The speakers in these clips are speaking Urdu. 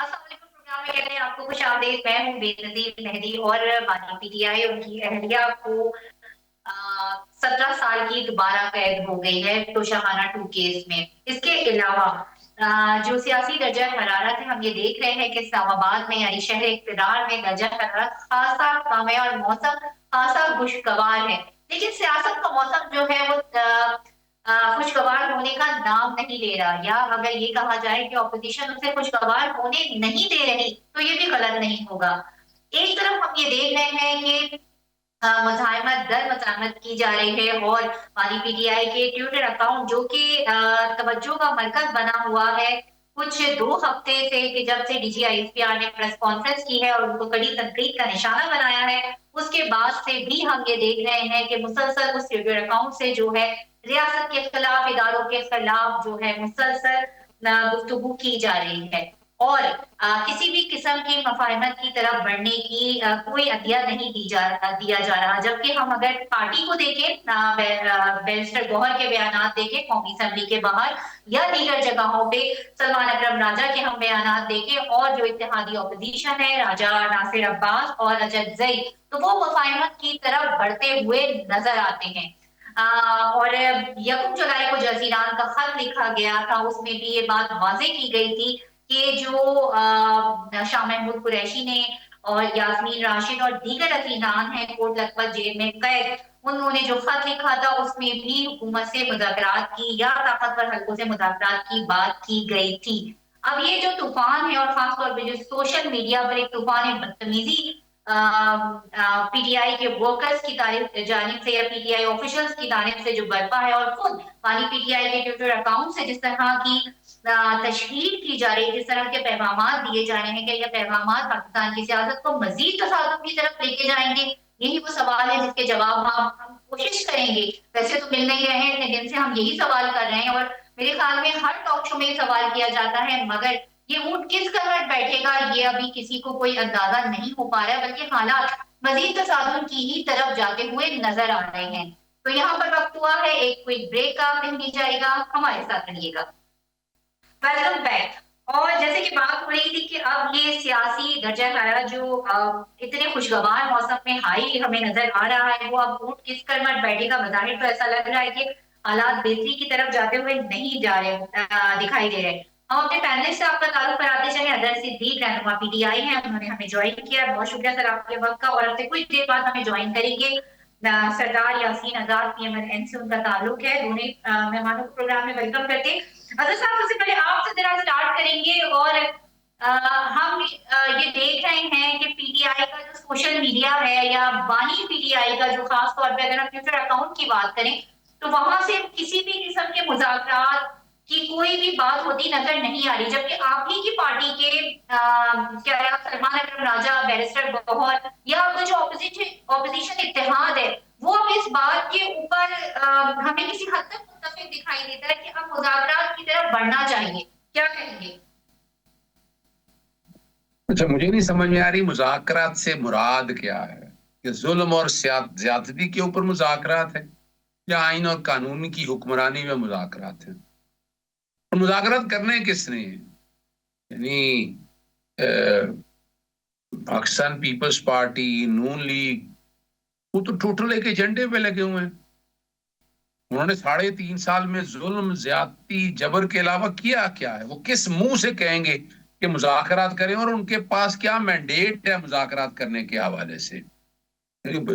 السلام علیکم، پروگرام میں کہتے ہیں آپ کو خوش آمدید. میں ہوں بے نظیر مہدی اور بانی پی ٹی آئی ان کی اہلیہ کو 17 سال کی دوبارہ قید ہو گئی ہے توشہانہ 2 کیس میں. اس کے علاوہ جو سیاسی درجہ حرارت ہے، ہم یہ دیکھ رہے ہیں کہ اسلام آباد میں یعنی شہر اقتدار میں درجہ حرارت خاصا کم ہے اور موسم خاصا خوشگوار ہے. لیکن سیاست کا موسم جو ہے وہ خوشگوار ہونے کا نام نہیں لے رہا، یا اگر یہ کہا جائے کہ اپوزیشن اسے خوشگوار ہونے نہیں دے رہی تو یہ بھی غلط نہیں ہوگا. ایک طرف ہم یہ دیکھ رہے ہیں کہ مزاحمت در مزاحمت کی جا رہی ہے، اور پانی پی ٹی آئی کے ٹویٹر اکاؤنٹ جو کہ توجہ کا مرکز بنا ہوا ہے کچھ 2 ہفتے سے، کہ جب سے D G I S P R نے پریس کانفرنس کی ہے اور ان کو کڑی تنقید کا نشانہ بنایا ہے، اس کے بعد سے بھی ہم یہ دیکھ رہے ہیں کہ مسلسل اس ٹویٹر اکاؤنٹ سے جو ہے ریاست کے خلاف، اداروں کے خلاف جو ہے مسلسل گفتگو کی جا رہی ہے، اور کسی بھی قسم کی مفاہمت کی طرف بڑھنے کی کوئی عطیہ نہیں دیا جا رہا. جبکہ ہم اگر پارٹی کو دیکھیں، بیرسٹر گوہر کے بیانات دیکھیں قومی اسمبلی کے باہر یا دیگر جگہوں پہ، سلمان اکرم راجہ کے ہم بیانات دیکھیں، اور جو اتحادی اپوزیشن ہے راجہ ناصر عباس اور اجد زئی، تو وہ مفاہمت کی طرف بڑھتے ہوئے نظر آتے ہیں. اور 1 جولائی کو جزیران کا خط لکھا گیا تھا، اس میں بھی یہ بات واضح کی گئی تھی کہ جو شاہ محمود قریشی نے اور یاسمین راشد اور دیگر حسینان ہیں کوٹ لکھپت جیل میں قید، انہوں نے جو خط لکھا تھا اس میں بھی حکومت سے مذاکرات کی یا طاقتور حلقوں سے مذاکرات کی بات کی گئی تھی. اب یہ جو طوفان ہے، اور خاص طور پہ جو سوشل میڈیا پر ایک طوفان بدتمیزی پی ٹی آئی کے ورکرز کی جانب سے یا پی ٹی آئی آفیشلز کی جانب سے جو برپا ہے، اور خود پانی پی ٹی آئی کے ٹویٹر اکاؤنٹ سے جس طرح کی تشہیر کی جا رہی ہے، جس طرح کے پیغامات دیے جا رہے ہیں کہ یہ پیغامات پاکستان کی سیاست کو مزید تصادم کی طرف لے کے جائیں گے، یہی وہ سوال ہے جس کے جواب ہم کوشش کریں گے. ویسے تو مل نہیں رہے ہیں، اتنے دن سے ہم یہی سوال کر رہے ہیں، اور میرے خیال میں ہر ٹاک شو میں یہ سوال کیا جاتا ہے، مگر یہ اونٹ کس قدر بیٹھے گا یہ ابھی کسی کو کوئی اندازہ نہیں ہو پا رہا ہے، بلکہ حالات مزید تصادم کی ہی طرف جاتے ہوئے نظر آ رہے ہیں. تو یہاں پر وقت ہوا ہے ایک کوئک بریک کا، کہیں نہیں جائے گا، ہمارے ساتھ رہیے گا. Welcome back. اور جیسے کہ بات ہو رہی تھی کہ اب یہ سیاسی درجہ حرارت جو اتنے خوشگوار موسم میں ہائی ہمیں نظر آ رہا ہے، وہ اب اونٹ کس قدر بیٹھے گا. بظاہر تو ایسا لگ رہا ہے کہ حالات بہتری کی طرف جاتے ہوئے نہیں جا رہے، دکھائی دے رہے. ہم اپنے پینل سے آپ کا تعارف کراتے چلیں. ادر صدیق رہنما پی ٹی آئی ہیں، انہوں نے ہمیں جوائن کیا. بہت شکریہ سر آپ کے وقت کا. اور اب سے کچھ دیر بعد ہمیں جوائن کریں گے سردار یاسین آزاد پی ایم ایل این سے ان کا تعلق ہے. دونوں مہمانوں کو پروگرام میں ویلکم کرتے ہیں. اظہر صاحب سب سے پہلے آپ سے ذرا اسٹارٹ کریں گے، اور ہم یہ دیکھ رہے ہیں کہ پی ٹی آئی کا جو سوشل میڈیا ہے، یا بانی پی ٹی آئی کا جو خاص طور پہ اگر ہم ٹویٹر اکاؤنٹ کی بات کریں تو وہاں سے کسی بھی قسم کے مذاکرات کی کوئی بھی بات ہوتی نظر نہیں آ رہی. جبکہ آپ ہی کی پارٹی کے کیا سلمان اکرم راجہ، بیرسٹر گوہر، یا آپ کا جو اپوزیشن اتحاد ہے، وہ اب اس بات کے اوپر ہمیں کسی حد تک متفق دکھائی دیتا ہے کہ اب مذاکرات کی طرف بڑھنا چاہیے. کیا کہیں گے؟ اچھا، مجھے نہیں سمجھ میں آ رہی مذاکرات سے مراد کیا ہے؟ کہ ظلم اور زیادتی کے اوپر مذاکرات ہے، یا آئین اور قانون کی حکمرانی میں مذاکرات ہیں؟ اور مذاکرات کرنے کس نے ہیں؟ یعنی پاکستان پیپلز پارٹی، نون لیگ، وہ تو ٹوٹل ایک ایجنڈے پہ لگے ہوئے ہیں. انہوں نے 3.5 سال میں ظلم، زیادتی، جبر کے علاوہ کیا کیا ہے؟ وہ کس منہ سے کہیں گے کہ مذاکرات کریں، اور ان کے پاس کیا مینڈیٹ ہے مذاکرات کرنے کے حوالے سے؟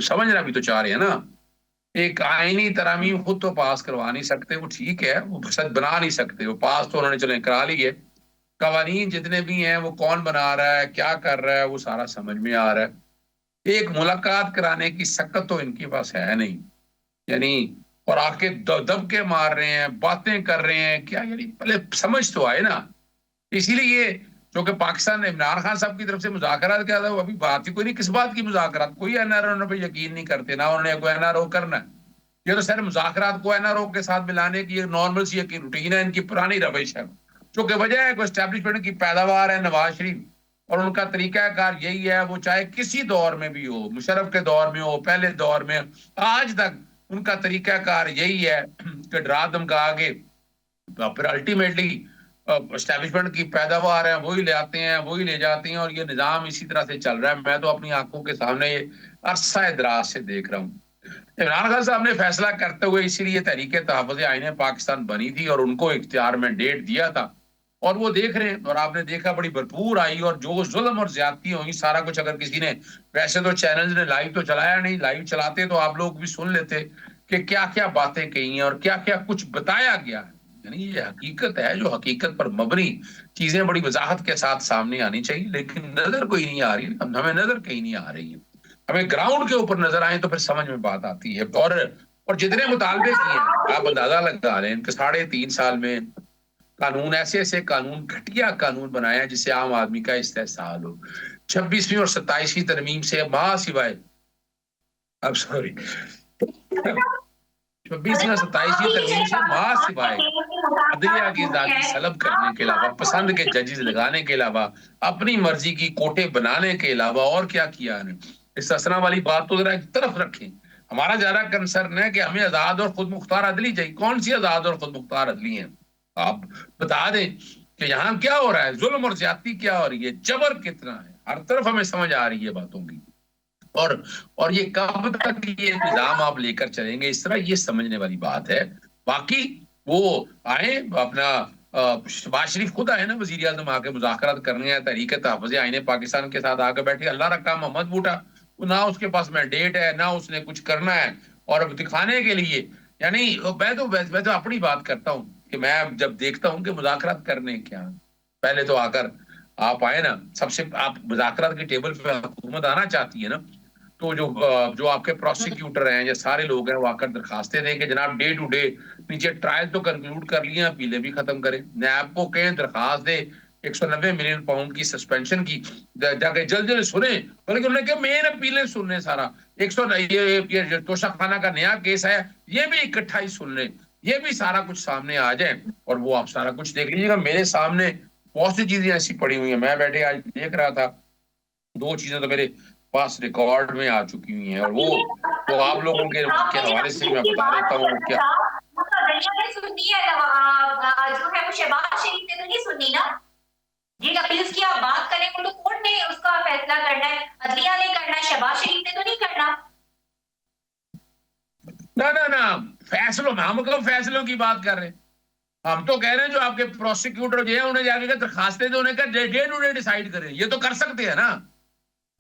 سمجھنا بھی تو چاہ رہے ہیں نا. ایک آئینی ترامیم خود تو پاس کروا نہیں سکتے، وہ ٹھیک ہے، وہ سچ بنا نہیں سکتے، وہ پاس تو انہوں نے چلیں کرا لیے. قوانین جتنے بھی ہیں وہ کون بنا رہا ہے، کیا کر رہا ہے، وہ سارا سمجھ میں آ رہا ہے. ایک ملاقات کرانے کی سکت تو ان کے پاس ہے نہیں. یعنی اور آ کے دب کے مار رہے ہیں، باتیں کر رہے ہیں، کیا یعنی پہلے سمجھ تو آئے نا. اسی لیے جو کہ پاکستان نے عمران خان صاحب کی طرف سے مذاکرات کیا تھا، وہ ابھی بات ہی کوئی نہیں. کس بات کی مذاکرات؟ کوئی این آر او پہ یقین نہیں کرتے، نہ انہوں نے کوئی این آر او کرنا ہے. یہ تو سر مذاکرات کو این آر او کے ساتھ ملانے کی ایک نارمل سی ایک روٹین ہے، ان کی پرانی روش ہے. چونکہ وجہ ہے کوئی اسٹیبلشمنٹ کی پیداوار ہے نواز شریف، اور ان کا طریقہ کار یہی ہے. وہ چاہے کسی دور میں بھی ہو، مشرف کے دور میں ہو، پہلے دور میں، آج تک ان کا طریقہ کار یہی ہے کہ ڈرا دھمکا کے پھر الٹیمیٹلی اسٹیبلشمنٹ کی پیداوار ہے وہی لے آتے ہیں وہی لے جاتے ہیں اور یہ نظام اسی طرح سے چل رہا ہے. میں تو اپنی آنکھوں کے سامنے یہ عرصہ دراز سے دیکھ رہا ہوں. عمران خان صاحب نے فیصلہ کرتے ہوئے اسی لیے تحریک تحفظ آئین پاکستان بنی تھی اور ان کو اختیار میں ڈیٹ دیا تھا اور وہ دیکھ رہے ہیں اور آپ نے دیکھا بڑی بھرپور آئی اور جو ظلم اور زیادتی ہوئی سارا کچھ. اگر کسی نے ویسے تو چینلز نے لائیو تو چلایا نہیں, لائیو چلاتے تو آپ لوگ بھی سن لیتے کہ کیا کیا باتیں کہی ہیں اور کیا کیا کچھ بتایا گیا ہے. یعنی یہ حقیقت ہے جو حقیقت پر مبنی چیزیں بڑی وضاحت کے ساتھ سامنے آنی چاہیے, لیکن نظر کوئی نہیں آ رہی, ہمیں نظر کہیں نہیں آ رہی ہے. ہمیں گراؤنڈ کے اوپر نظر آئیں تو پھر سمجھ میں بات آتی ہے. اور جتنے مطالبے کیے ہیں آپ اندازہ لگا لیں کہ 3.5 سال میں قانون ایسے قانون گھٹیا قانون بنایا جس سے عام آدمی کا استحصال ہو. 26ویں اور 27ویں ترمیم سے ماں سوائے اب سوری 26ویں اور 27ویں ترمیم سے ماں سوائے عدلیہ کی آزادی سلب کرنے کے علاوہ, پسند کے ججز لگانے کے علاوہ, اپنی مرضی کی کوٹے بنانے کے علاوہ اور کیا کیا ہے. استثنا والی بات تو ذرا ایک طرف رکھیں. ہمارا زیادہ کنسرن ہے کہ ہمیں آزاد اور خود مختار عدلی چاہیے. کون سی آزاد اور خود مختار عدلی ہیں؟ آپ بتا دیں کہ یہاں کیا ہو رہا ہے, ظلم اور زیادتی کیا ہو رہی ہے, جبر کتنا ہے. ہر طرف ہمیں سمجھ آ رہی ہے باتوں کی. اور یہ کب تک یہ نظام آپ لے کر چلیں گے اس طرح, یہ سمجھنے والی بات ہے. باقی وہ آئے اپنا شہباز شریف خود آئے نا وزیر اعظم آ کے مذاکرات کرنے ہیں تحریک تحفظ آئین پاکستان کے ساتھ آ کے بیٹھے. اللہ رکھا محمد بوٹا نہ اس کے پاس مینڈیٹ ہے نہ اس نے کچھ کرنا ہے اور دکھانے کے لیے. یعنی میں تو اپنی بات کرتا ہوں کہ میں جب دیکھتا ہوں کہ مذاکرات کرنے کیا, پہلے تو آ کر آپ آئے نا, سب سے آپ مذاکرات کے ٹیبل پہ حکومت آنا چاہتی ہے نا, تو جو آپ کے پروسیکیوٹر ہیں یا سارے لوگ ہیں وہ آ کر درخواستیں دیں کہ جناب ڈے ٹو ڈے نیچے ٹرائل تو کنکلوڈ کر لیے, اپیلیں بھی ختم کریں. نیب کو کہیں درخواست دے 190 ملین پاؤنڈ کی سسپینشن کی, جا کے جلد جلد سنیں, بلکہ انہوں نے کہا مین اپیلیں سننے سارا 100 توشہ خانہ کا نیا کیس ہے یہ بھی اکٹھا ہی سن لیں, یہ بھی سارا کچھ سامنے آ جائے اور وہ آپ سارا کچھ دیکھ لیجیے گا. میرے سامنے بہت سی چیزیں ایسی پڑی ہوئی ہیں, میں بیٹھے آج دیکھ رہا تھا 2 چیزیں تو میرے پاس ریکارڈ میں آ چکی ہوئی ہیں اور وہ آپ لوگوں کے حوالے سے میں بتا دیتا ہوں کیا سننی ہے جو ہے وہ شہباز شریف نے تو نہیں سننی نا. جن اپیلز کی آپ بات کریں وہ تو کورٹ نے اس کا فیصلہ کرنا ہے, عدلیہ نے کرنا ہے, شہباز شریف نے تو نہیں کرنا. فیصلوں میں ہم کب فیصلوں کی بات کر رہے ہیں, ہم تو کہہ رہے ہیں جو آپ کے پروسیکیوٹر جو ہیں انہیں جا کے درخواستیں دیں, انہیں کہ ڈے ٹو ڈے ڈیسائیڈ کریں. یہ تو کر سکتے ہیں نا,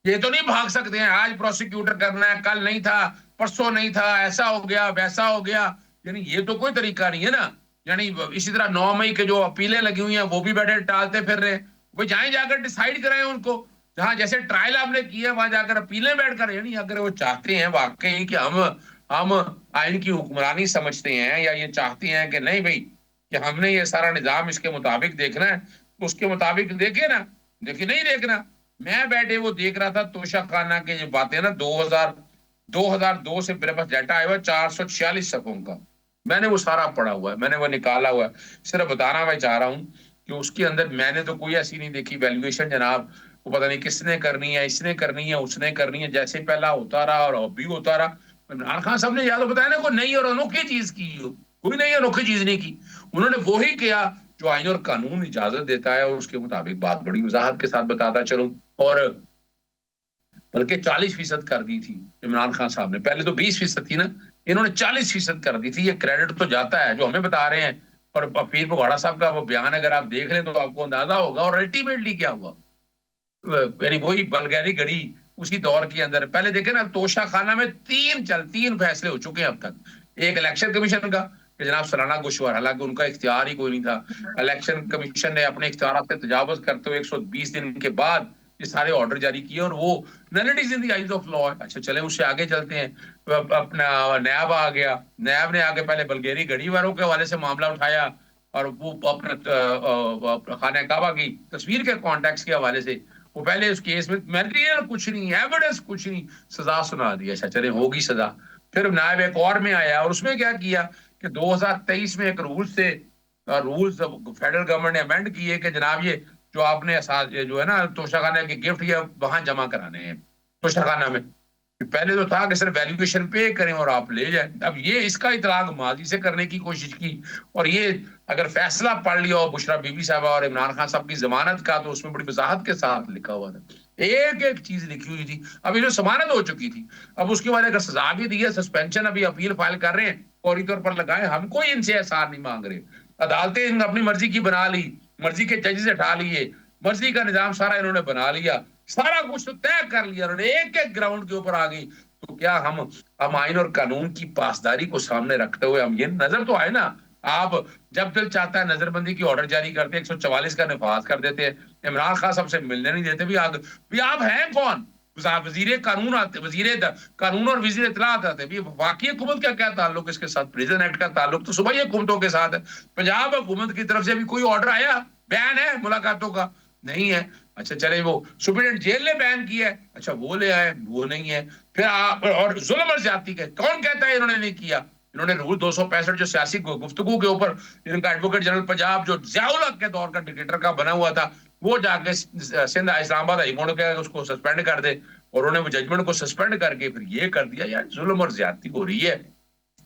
یہ تو نہیں بھاگ سکتے ہیں آج پروسیکیوٹر کرنا ہے کل نہیں تھا پرسوں نہیں تھا ایسا ہو گیا ویسا ہو گیا. یعنی یہ تو کوئی طریقہ نہیں ہے نا. یعنی اسی طرح 9 مئی کے جو اپیلیں لگی ہوئی ہیں وہ بھی بیٹھے ٹالتے پھر رہے, وہ جائیں جا کر ڈیسائیڈ کریں ان کو, جہاں جیسے ٹرائل آپ نے کی ہے وہاں جا کر اپیلیں بیٹھ کر. یعنی اگر وہ چاہتے ہیں واقعی کہ ہم آئین کی حکمرانی سمجھتے ہیں یا یہ چاہتے ہیں کہ نہیں بھائی کہ ہم نے یہ سارا نظام اس کے مطابق دیکھنا ہے تو اس کے مطابق دیکھے نا, دیکھے نہیں دیکھنا. میں بیٹھے وہ دیکھ رہا تھا توشہ خانہ کے جو باتیں نا 2002 سے میرے پاس ڈیٹا آیا ہوا 446 صفحوں کا, میں نے وہ سارا پڑھا ہوا ہے, میں نے وہ نکالا ہوا ہے. صرف بتانا میں چاہ رہا ہوں کہ اس کے اندر میں نے تو کوئی ایسی نہیں دیکھی ویلیویشن جناب وہ پتہ نہیں کس نے کرنی ہے, اس نے کرنی ہے, اس نے کرنی ہے, جیسے پہلا ہوتا رہا اور اب بھی ہوتا رہا. عمران خان صاحب نے یا تو بتایا نا کوئی نئی اور انوکھی چیز کی, کوئی نئی انوکھی چیز نہیں کی. انہوں نے وہی کیا جو آئین اور قانون اجازت دیتا ہے اور اس کے مطابق بات بڑی وضاحت کے ساتھ بتاتا چلوں. اور بلکہ 40% کر دی تھی عمران خان صاحب نے, پہلے تو 20% تھی نا, انہوں نے 40% کر دی تھی. یہ کریڈٹ تو جاتا ہے جو ہمیں بتا رہے ہیں. اور پیر پگواڑا صاحب کا وہ بیان اگر آپ دیکھ لیں تو آپ کو اندازہ ہوگا. اور الٹیمیٹلی کیا ہوا, یعنی وہی بلگیری گڑی اسی دور کے اندر. پہلے دیکھیں نا توشہ خانہ میں 3 فیصلے ہو چکے ہیں اب تک. ایک الیکشن کمیشن کا کہ جناب سلانہ گوشوار, حالانکہ ان کا اختیار ہی کوئی نہیں تھا. الیکشن کمیشن نے اپنے اختیارات سے تجاوز کرتے ہوئے 120 دن کے بعد یہ سارے آرڈر جاری کیے اور وہ نلٹیز ان دی آئیز آف لا. اچھا چلیں اس سے آگے چلتے ہیں. اپنا نیب آ گیا, نیب نے آگے پہلے بلگیری گڑی والوں کے حوالے سے معاملہ اٹھایا اور وہ اپنا خانہ کعبہ کی تصویر کے کانٹیکس کے حوالے سے وہ پہلے اس کیس میں میٹیریل کچھ نہیں, ایویڈنس کچھ نہیں, سزا سنا دی. اچھا چلیں ہوگی سزا. پھر نائب ایک اور میں آیا اور اس میں کیا کہ 2023 میں ایک رولز فیڈرل گورنمنٹ نے امینڈ کیے کہ جناب یہ جو آپ نے جو ہے نا توشہ خانہ کے گفٹ یہ وہاں جمع کرانے ہیں توشہ خانہ میں. پہلے تو تھا کہ صرف ویلیویشن پے کریں اور آپ لے جائیں. اب یہ اس کا اطلاق ماضی سے کرنے کی کوشش کی, اور یہ اگر فیصلہ پڑھ لیا ہو بشرا بی بی صاحبہ اور عمران خان صاحب کی ضمانت کا, تو اس میں بڑی وضاحت کے ساتھ لکھا ہوا تھا, ایک ایک چیز لکھی ہوئی تھی. اب یہ جو ضمانت ہو چکی تھی, اب اس کے بعد اگر سزا بھی دی ہے, سسپینشن ابھی اپیل فائل کر رہے ہیں, فوری طور پر لگائیں, ہم کوئی ان سے احسان نہیں مانگ رہے. عدالتیں اپنی مرضی کی بنا لی, مرضی کے ججز اٹھا لیے, مرضی کا نظام سارا انہوں نے بنا لیا, سارا کچھ تو طے کر لیا انہوں نے, ایک ایک گراؤنڈ کے اوپر آ گئی. تو کیا ہم آئین اور قانون کی پاسداری کو سامنے رکھتے ہوئے ہم یہ نظر تو آئے نا, آپ جب دل چاہتا ہے نظر بندی کی آرڈر جاری کرتے ہیں, 144 کا نفاذ کر دیتے ہیں, عمران خان صاحب سے ملنے نہیں دیتے. بھی آپ ہیں کون؟ وزیر قانون آتے, وزیر قانون اور وزیر اطلاعات آتے ہیں. واقعی حکومت کا کیا تعلق اس کے ساتھ؟ پریزن ایکٹ کا تعلق تو صوبائی حکومتوں کے ساتھ ہے. پنجاب حکومت کی طرف سے بھی کوئی آرڈر آیا, بیان ہے ملاقاتوں کا؟ نہیں ہے. اچھا چلے, وہ سپرنٹینڈنٹ جیل نے بیان کیا ہے, اچھا وہ لے آئے, وہ نہیں ہے. پھر آپ اور ظلم اور زیادتی کا کون کہتا ہے انہوں نے نہیں کیا؟ انہوں نے رول 265 جو سیاسی گفتگو کے اوپر ان کا ایڈوکیٹ جنرل پنجاب جو ضیاء الحق کے دور کا ڈکٹیٹر کا بنا ہوا تھا, وہ جا کے سندھ اسلام آباد ہائی کورٹ کے اس کو سسپینڈ کر دے, اور انہوں نے وہ ججمنٹ کو سسپینڈ کر کے پھر یہ کر دیا. یار ظلم اور زیادتی ہو رہی ہے,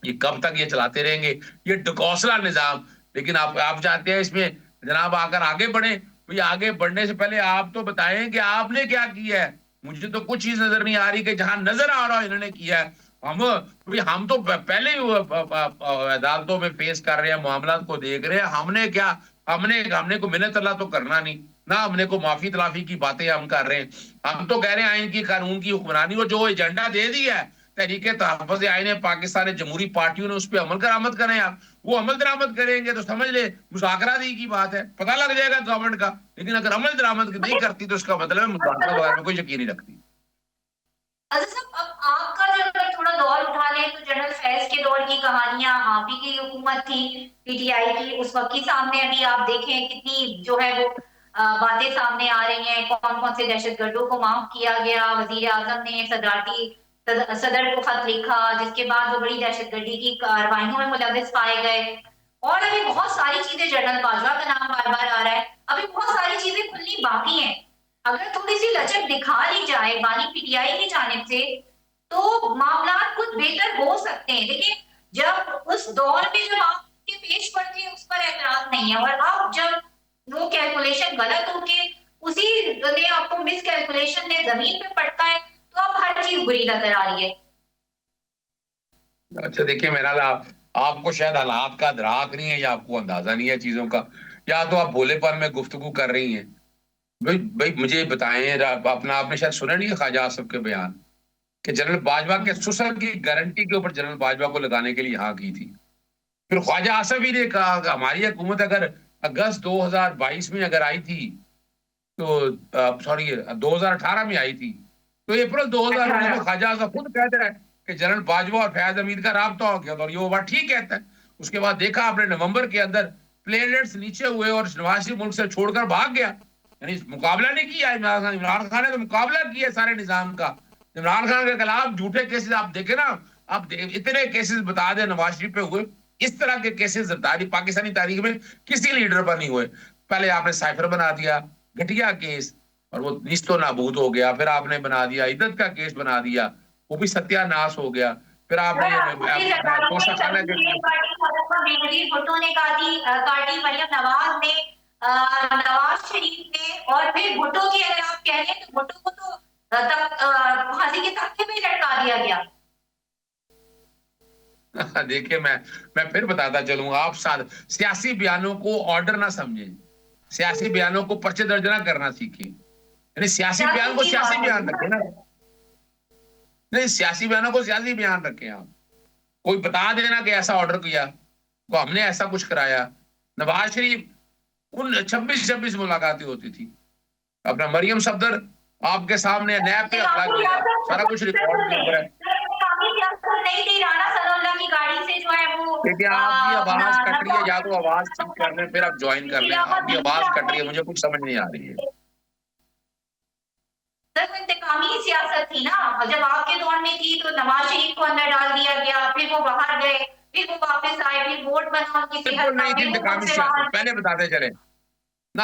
یہ کب تک یہ چلاتے رہیں گے, یہ ڈکوسلا نظام. لیکن آپ چاہتے ہیں اس میں جناب آ کر آگے بڑھیں. آگے بڑھنے سے پہلے آپ تو بتائیں کہ آپ نے کیا کیا ہے. مجھے تو کچھ چیز نظر نہیں آ رہی کہ جہاں نظر آ رہا انہوں نے کیا ہے. ہم تو پہلے ہی عدالتوں میں فیس کر رہے ہیں, معاملات کو دیکھ رہے ہیں. ہم نے کیا, ہم نے کوئی منت اللہ تو کرنا نہیں نہ, ہم نے کوئی معافی تلافی کی باتیں ہم کر رہے ہیں. ہم تو کہہ رہے ہیں آئین کی قانون کی حکمرانی کو جو ایجنڈا دے دیا ہے تحریک تحفظ آئین پاکستان جمہوری پارٹیوں نے, اس پہ عمل درآمد کریں. آپ وہ عمل درآمد کریں گے تو سمجھ لے مذاکرات ہی کی بات ہے, پتہ لگ جائے گا گورنمنٹ کا. لیکن اگر عمل درآمد نہیں کرتی تو اس کا مطلب ہے مذاکرات وغیرہ میں کوئی یقین نہیں رکھتی. اب آپ کا جو اگر تھوڑا دور اٹھا لیں تو جنرل فیض کے دور کی کہانیاں, آپ ہی کی حکومت تھی پی ٹی آئی کی, اس وقت کی سامنے ابھی آپ دیکھیں کتنی جو ہے وہ باتیں سامنے آ رہی ہیں. کون کون سے دہشت گردوں کو معاف کیا گیا, وزیر اعظم نے صدر کو خط لکھا جس کے بعد وہ بڑی دہشت گردی کی کارروائیوں میں ملوث پائے گئے. اور ابھی بہت ساری چیزیں, جنرل باجوہ کا نام بار بار آ رہا ہے, ابھی بہت ساری چیزیں کھلنی باقی ہیں. اگر تھوڑی سی لچک دکھا لی جائے بانی پی ٹی آئی کی جانب سے تو معاملات کچھ بہتر ہو سکتے ہیں. لیکن جب اس دور میں جب آپ کے پیش پڑتے ہیں اس پر اعتراض نہیں ہے, اور اب جب وہ کیلکولیشن غلط ہو کے اسی نے آپ کو مس کیلکولیشن نے زمین پہ پڑتا ہے تو اب ہر چیز بری نظر آ رہی ہے. اچھا دیکھیے میرا آپ کو شاید حالات کا ادراک نہیں ہے, یا آپ کو اندازہ نہیں ہے چیزوں کا, یا تو آپ بھولے پن میں گفتگو کر رہی ہیں. بھائی مجھے بتائیں, آپ نے شاید سنا نہیں ہے خواجہ آصف کے بیان کہ جنرل باجوہ کے سسر کی گارنٹی کے اوپر جنرل باجوہ کو لگانے کے لیے ہاں کی تھی. پھر خواجہ آصف ہی نے کہا کہ ہماری حکومت اگر اگست 2022 میں اگر آئی تھی تو 2018 میں آئی تھی, تو اپریل 2019 میں خواجہ آصف خود کہتے ہیں کہ جنرل باجوہ اور فیاض حمید کا رابطہ ہو گیا, اور یہ وہ بات ٹھیک کہتا ہے. اس کے بعد دیکھا آپ نے نومبر کے اندر پلیٹلیٹس نیچے ہوئے اور نواز شریف ملک سے چھوڑ کر بھاگ گیا. یعنی مقابلہ نہیں کیا عمران خان نے, تو مقابلہ کیا سارے نظام کا. عمران خان کے خلاف جھوٹے کیسز آپ دیکھیں نا, آپ اتنے کیسز بتا دیں نواز شریف پہ ہوئے, اس طرح کے کیسز پاکستانی تاریخ میں کسی لیڈر پر نہیں ہوئے. پہلے آپ نے سائفر بنا دیا گھٹیا کیس, اور وہ نیست و نابود ہو گیا. پھر آپ نے بنا دیا عدت کا کیس بنا دیا, وہ بھی ستیہ ناش ہو گیا. پھر آپ نے توشہ خانہ بھٹو نے کاٹی, مریم نواز نے, نواز شریف نے, اور پھر بھٹو کی اگر آپ کہہ لیں تو بھٹو کو تو پھانسی کے تختے پہ لٹکا دیا گیا. دیکھیں میں پھر بتاتا چلوں, آپ سیاسی بیانوں کو آرڈر نہ سمجھیں, سیاسی بیانوں کو پرچے درج نہ کرنا سیکھیں. یعنی سیاسی بیان کو سیاسی بیان رکھیں نا, نہیں سیاسی بیانوں کو سیاسی بیان رکھیں. آپ کوئی بتا دینا کہ ایسا آرڈر کیا, تو ہم نے ایسا کچھ کرایا. نواز شریف ان 26 ملاقاتیں ہوتی تھی, اپنا مریم صفدر آپ کے سامنے نیب پہ اپلائی کیا, سارا کچھ ریکارڈ کے اوپر ہے. دیکھیں آپ کی آواز کٹ رہی ہے, یا تو آواز ٹھیک کر لیں پھر آپ جوائن کر لیں. آپ کی آواز کٹ رہی ہے, مجھے کچھ سمجھ نہیں آ رہی ہے. انتقامی سیاست تھی نا, جب آپ کے دور میں تھی تو نواز شریف کو اندر ڈال دیا گیا, پھر وہ باہر گئے, پھر وہ واپس آئے, پھر ووٹ بنا ان کی صحت کا, پھر وہ ان سے باہر. پہلے بتاتے چلے نہ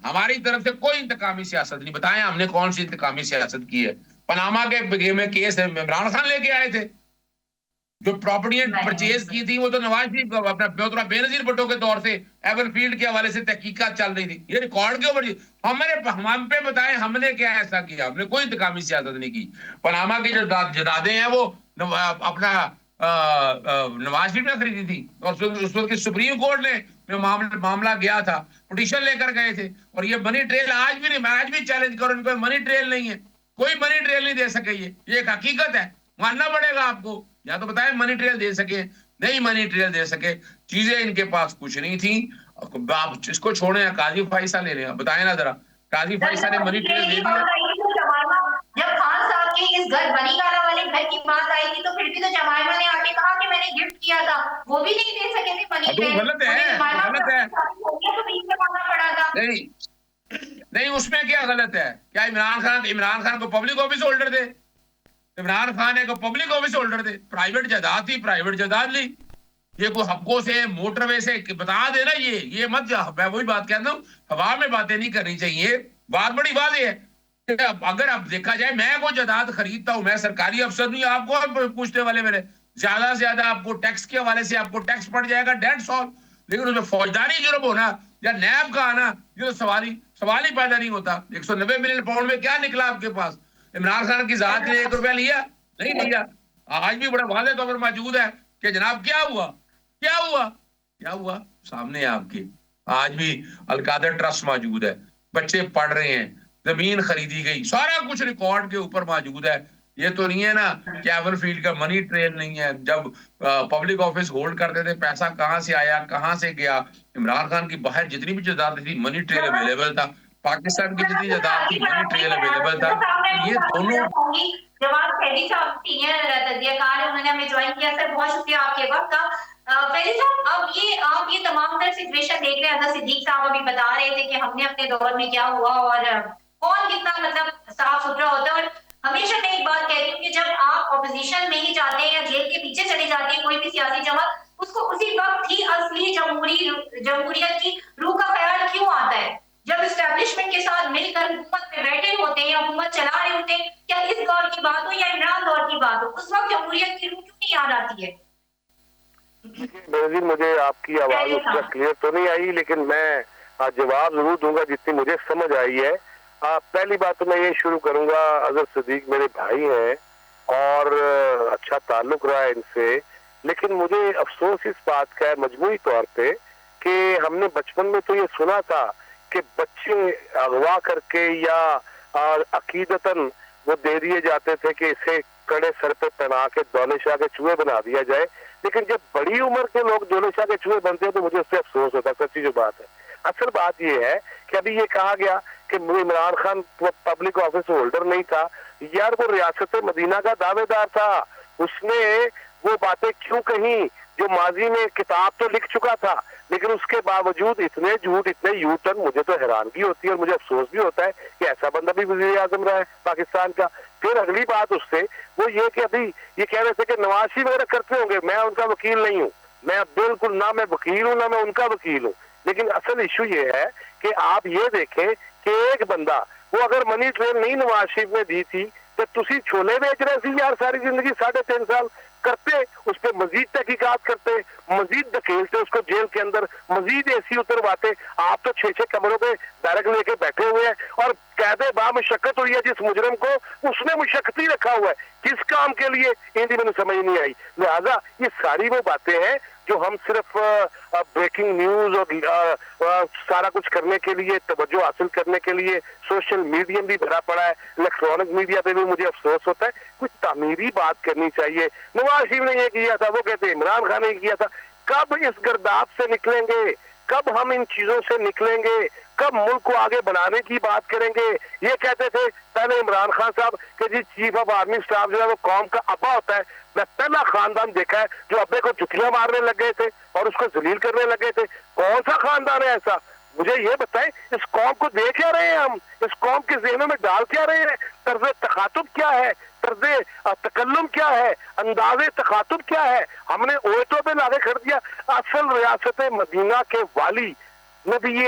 ہماری طرف سے کوئی انتقامی سیاست نہیں. بتائیں ہم نے کون سی انتقامی سیاست کی ہے؟ پاناما کے میں کیس عمران خان لے کے آئے تھے، جو پراپرٹیاں پرچیز کی تھی وہ تو نواز شریف اپنا بے نظیر بھٹو کے دور سے ایور فیلڈ کے حوالے سے تحقیقات چل رہی تھی. یہ ریکارڈ کے اوپر ہم پہ بتائیں ہم نے کیا ایسا کیا؟ ہم نے کوئی انتقامی سیاست نہیں کی. پاناما کی جو جائیدادیں ہیں وہ اپنا نواز شریف نے خریدی تھی، اور اس وقت سپریم کورٹ نے معاملہ گیا تھا، پٹیشن لے کر گئے تھے. اور یہ منی ٹریل آج بھی نہیں، میں آج بھی چیلنج کروں، ان کو منی ٹریل نہیں ہے، کوئی منی ٹریل نہیں دے سکے. یہ ایک حقیقت ہے، ماننا پڑے گا آپ کو. یا تو بتائیں منی ٹریل دے سکے، نہیں منی ٹریل دے سکے. چیزیں ان کے پاس کچھ نہیں تھیں. آپ اس کو چھوڑیں، قاضی فائصہ لے لیں، بتائیں نا ذرا، قاضی فائصہ نے منی ٹریل دے دیا. جب خان صاحب کے اس گھر بنی والا والے گھر کی بات آئی تھی تو پھر بھی تو جمائمہ نے آ کے کہا کہ میں نے گفٹ کیا تھا، وہ بھی نہیں دے سکے تھے منی تو ٹریل. غلط ہے، غلط ہے. نہیں اس میں کیا غلط ہے؟ کیا عمران خان کو پبلک آفس ہولڈر تھے؟ عمران خان کو پبلک آفس ہولڈر تھے، پرائیویٹ جائیداد تھی، پرائیویٹ جائیداد لی. یہ کوئی حقوں سے موٹر وے سے بتا دے نا، یہ مت جا. میں وہی بات کہتا ہوں، ہوا میں باتیں نہیں کرنی چاہیے. بات بڑی واضح ہے. اگر اب دیکھا جائے میں کوئی جائیداد خریدتا ہوں، میں سرکاری افسر نہیں، آپ کو پوچھنے والے میرے، زیادہ سے زیادہ آپ کو ٹیکس کے حوالے سے آپ کو ٹیکس پڑ جائے گا 150. لیکن اس میں فوجداری جرم ہونا یا نیب کا آنا، یہ تو سوال ہی پیدا نہیں ہوتا. 190 ملین پاؤنڈ میں کیا نکلا آپ کے پاس؟ عمران خان کی ذات نے 1 روپیہ لیا نہیں لیا؟ آج بھی بڑا واضح طور پر موجود ہے کہ جناب کیا ہوا سامنے آپ کے. آج بھی القادر ٹرسٹ موجود ہے، بچے پڑھ رہے ہیں، زمین خریدی گئی، سارا کچھ ریکارڈ کے اوپر موجود ہے. یہ تو نہیں ہے نا کہ ایور فیلڈ کا منی ٹریل نہیں ہے. جب پبلک آفس ہولڈ کرتے تھے، پیسہ کہاں سے آیا کہاں سے گیا؟ عمران خان کی باہر جتنی بھی جائیداد تھی منی ٹریل اویلیبل تھا، پاکستان کی جتنی جائیداد تھی منی ٹریل اویلیبل تھا. یہ دونوں جواب فیضی صاحب سینئر تجزیہ کار ہیں، انہوں نے ہمیں جوائن کیا. سر بہت شکریہ آپ کے وقت کا. فیضی صاحب اب آپ یہ تمام تر سچویشن دیکھ رہے ہیں. حضرت صدیق صاحب ابھی بتا رہے تھے کہ ہم نے اپنے دور میں کیا ہوا اور کون کتنا مطلب صاف ستھرا ہوتا ہے. اور ہمیشہ میں ایک بات کہتی ہوں کہ جب آپ اپوزیشن میں ہی جاتے ہیں یا جیل کے پیچھے چلے جاتے ہیں کوئی بھی سیاسی جماعت، اس کو اسی وقت ہی اصلی جمہوریت کی روح کا خیال کیوں آتا ہے؟ جب اسٹیبلشمنٹ کے ساتھ مل کر حکومت میں بیٹھے ہوتے ہیں یا حکومت چلا رہے ہوتے ہیں، کیا اس دور کی بات ہو یا عمران دور کی بات ہو، اس وقت جمہوریت کی روح کیوں نہیں یاد آتی ہے؟ مجھے آپ کی آواز اس کا کلیئر تو نہیں آئی، لیکن میں جواب ضرور دوں گا جتنی مجھے سمجھ آئی ہے. پہلی بات تو میں یہ شروع کروں گا، حضرت صدیق میرے بھائی ہیں اور اچھا تعلق رہا ہے ان سے، لیکن مجھے افسوس اس بات کا ہے مجموعی طور پہ کہ ہم نے بچپن میں تو یہ سنا تھا کہ بچے اغوا کر کے یا عقیدتاً وہ دے دیے جاتے تھے کہ اسے کڑے سر پہ پہنا کے دولے شاہ کے چوہے بنا دیا جائے. لیکن جب بڑی عمر کے لوگ دولے شاہ کے چوہے بنتے ہیں تو مجھے اس سے افسوس ہوتا ہے. سچی جو بات ہے، اصل بات یہ ہے کہ ابھی یہ کہا گیا کہ Imran Khan public office holder نہیں تھا. یار وہ ریاست مدینہ کا دعوے دار تھا، اس نے وہ باتیں کیوں کہیں جو ماضی میں کتاب تو لکھ چکا تھا، لیکن اس کے باوجود اتنے جھوٹ اتنے یو ٹرن. مجھے تو حیرانگی ہوتی ہے اور مجھے افسوس بھی ہوتا ہے کہ ایسا بندہ بھی وزیر اعظم رہا ہے پاکستان کا. پھر اگلی بات اس سے وہ یہ کہ ابھی یہ کہہ رہے تھے کہ نواز شریف وغیرہ کرتے ہوں گے، میں ان کا وکیل نہیں ہوں، میں بالکل نہ میں وکیل ہوں نہ میں ان کا وکیل ہوں. لیکن اصل ایشو یہ ہے کہ آپ یہ دیکھیں کہ ایک بندہ وہ اگر منی ٹرین نہیں نواز شریف نے دی تھی تو تسی چھولے بیچ رہے تھی یار ساری زندگی 3.5 سال کرتے، اس پہ مزید تحقیقات کرتے، مزید دھکیلتے اس کو جیل کے اندر، مزید اے سی اترواتے. آپ تو 6 کمروں پہ بیرک لے کے بیٹھے ہوئے ہیں اور قید با مشقت ہوئی ہے جس مجرم کو اس نے مشقت ہی رکھا ہوا ہے. کس کام کے لیے یہ میں سمجھ نہیں آئی. لہٰذا یہ ساری وہ باتیں ہیں جو ہم صرف بریکنگ نیوز اور سارا کچھ کرنے کے لیے، توجہ حاصل کرنے کے لیے سوشل میڈیا بھی بھرا پڑا ہے، الیکٹرانک میڈیا پہ بھی مجھے افسوس ہوتا ہے. کچھ تعمیری بات کرنی چاہیے. نواز شریف نے یہ کیا تھا، وہ کہتے ہیں عمران خان نے کیا تھا. کب اس گرداب سے نکلیں گے؟ کب ہم ان چیزوں سے نکلیں گے؟ کب ملک کو آگے بڑھانے کی بات کریں گے؟ یہ کہتے تھے پہلے عمران خان صاحب کہ جی چیف آف آرمی اسٹاف جو ہے وہ قوم کا ابا ہوتا ہے. میں پہلا خاندان دیکھا ہے جو ابے کو جتیاں مارنے لگ گئے تھے اور اس کو ذلیل کرنے لگے تھے. کون سا خاندان ہے ایسا؟ مجھے یہ بتائیں اس قوم کو دے کیا رہے ہیں ہم؟ اس قوم کے ذہنوں میں ڈال کیا رہے ہیں؟ طرز تخاطب کیا ہے؟ طرز تکلم کیا ہے؟ انداز تخاطب کیا ہے؟ ہم نے اویتوں پہ لا کے کھڑ دیا. اصل ریاست مدینہ کے والی نبی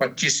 25